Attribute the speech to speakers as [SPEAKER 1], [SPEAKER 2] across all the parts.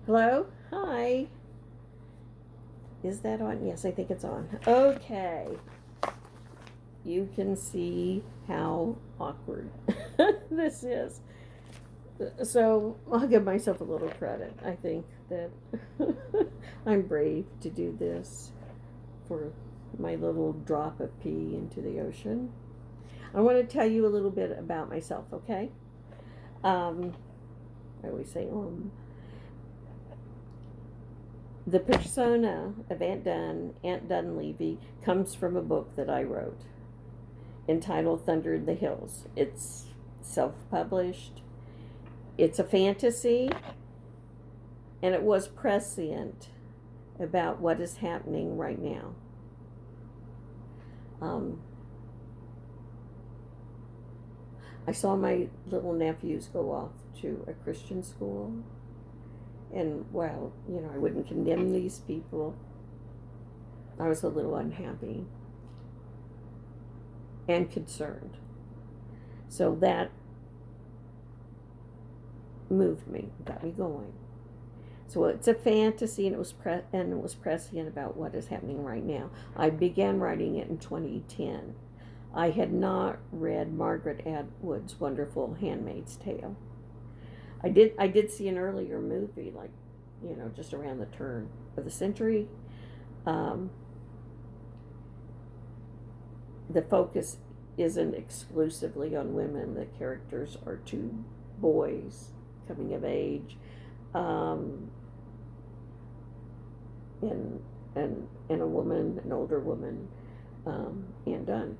[SPEAKER 1] Hello? Hi. Is that on? Yes, I think it's on. Okay. You can see how awkward this is. So I'll give myself a little credit. I think that I'm brave to do this for my little drop of pee into the ocean. I want to tell you a little bit about myself, okay? I always say, The persona of Aunt Dunleavy, comes from a book that I wrote entitled Thunder in the Hills. It's self-published. It's a fantasy, and it was prescient about what is happening right now. I saw my little nephews go off to a Christian school, and while, I wouldn't condemn these people, I was a little unhappy and concerned. So that moved me, got me going. So it's a fantasy, and it was prescient about what is happening right now. I began writing it in 2010. I had not read Margaret Atwood's wonderful Handmaid's Tale. I did see an earlier movie, like, just around the turn of the century. The focus isn't exclusively on women. The characters are two boys coming of age, and a woman, an older woman, Anne Dunn.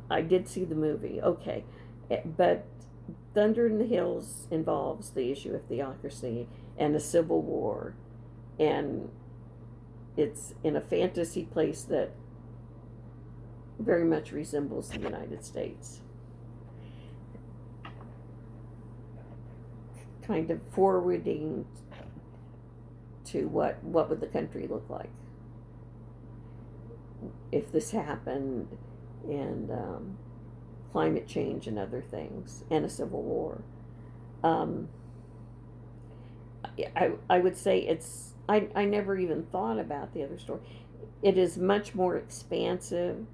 [SPEAKER 1] I did see the movie, okay, but Thunder in the Hills involves the issue of theocracy and a civil war, and it's in a fantasy place that very much resembles the United States. Kind of forwarding to what would the country look like if this happened, and climate change and other things, and a civil war. I would say I never even thought about the other story. It is much more expansive,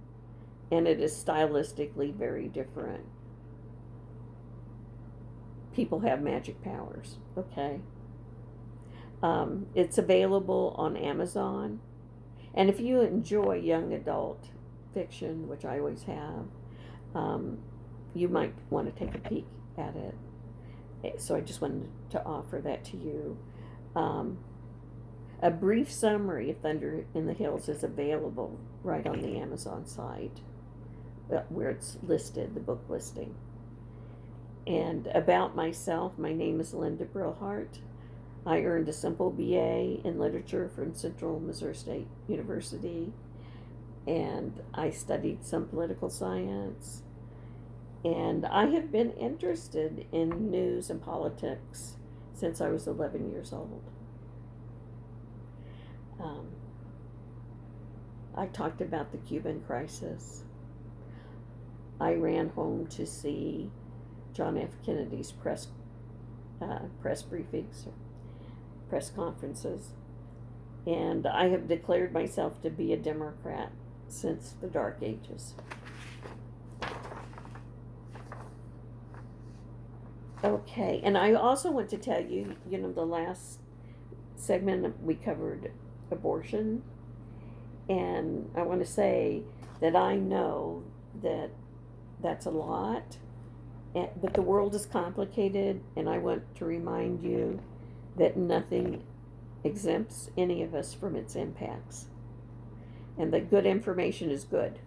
[SPEAKER 1] and it is stylistically very different. People have magic powers, okay? It's available on Amazon. And if you enjoy young adult fiction, which I always have, you might want to take a peek at it. So I just wanted to offer that to you. A brief summary of Thunder in the Hills is available right on the Amazon site, where it's listed, the book listing. And about myself, my name is Linda Brillhart. I earned a simple BA in literature from Central Missouri State University, and I studied some political science, and I have been interested in news and politics since I was 11 years old. I talked about the Cuban crisis. I ran home to see John F. Kennedy's press briefings, press conferences, and I have declared myself to be a Democrat since the Dark Ages. Okay, and I also want to tell you, the last segment we covered abortion, and I want to say that I know that that's a lot, but the world is complicated, and I want to remind you that nothing exempts any of us from its impacts, and that good information is good.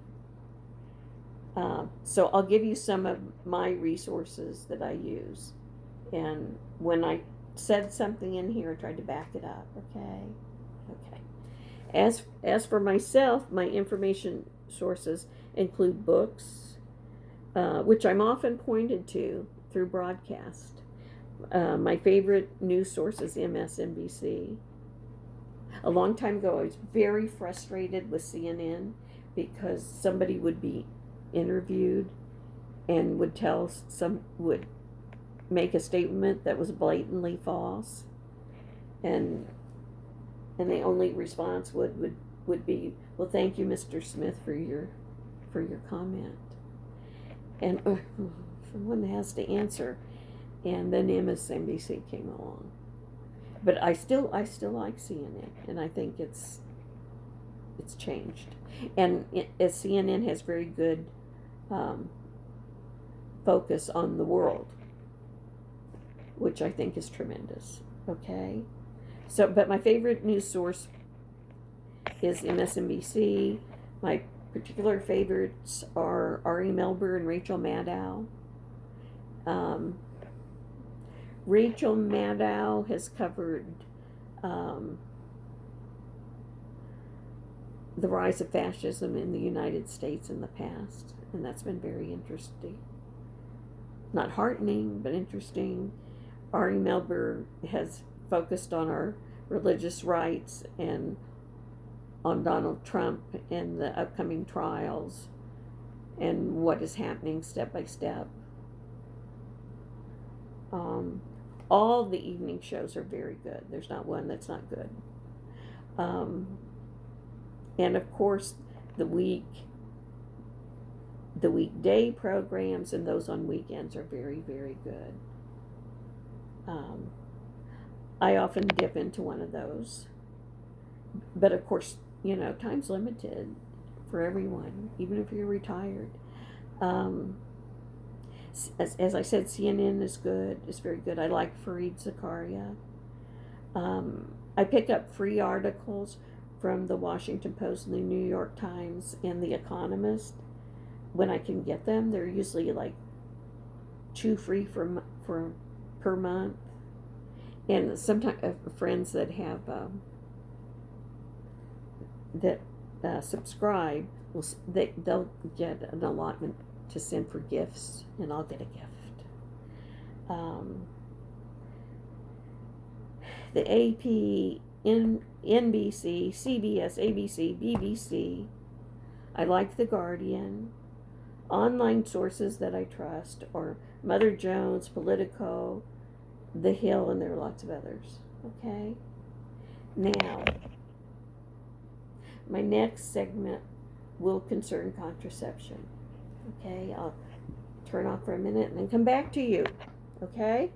[SPEAKER 1] So I'll give you some of my resources that I use, and when I said something in here, I tried to back it up. Okay. As for myself, my information sources include books, which I'm often pointed to through broadcast. My favorite news source is MSNBC. A long time ago, I was very frustrated with CNN because somebody would be interviewed and would make a statement that was blatantly false, and the only response would be, well, thank you, Mr. Smith, for your comment, and someone has to answer, and then MSNBC came along, but I still like CNN, and I think it's changed, and as CNN has very good focus on the world, which I think is tremendous. Okay, so but my favorite news source is MSNBC. My particular favorites are Ari Melber and Rachel Maddow. Rachel Maddow has covered the rise of fascism in the United States in the past, and that's been very interesting. Not heartening, but interesting. Ari Melber has focused on our religious rights and on Donald Trump and the upcoming trials and what is happening step by step. All the evening shows are very good. There's not one that's not good. And of course, the weekday programs and those on weekends are very, very good. I often dip into one of those. But of course, time's limited for everyone, even if you're retired. As I said, CNN is good. It's very good. I like Fareed Zakaria. I pick up free articles from the Washington Post and the New York Times and the Economist when I can get them. They're usually like 2 free per month. And sometimes friends that have subscribe, they'll get an allotment to send for gifts, and I'll get a gift. The AP, NBC, CBS, ABC, BBC. I like The Guardian. Online sources that I trust are Mother Jones, Politico, The Hill, and there are lots of others. Okay? Now, my next segment will concern contraception. Okay? I'll turn off for a minute and then come back to you. Okay?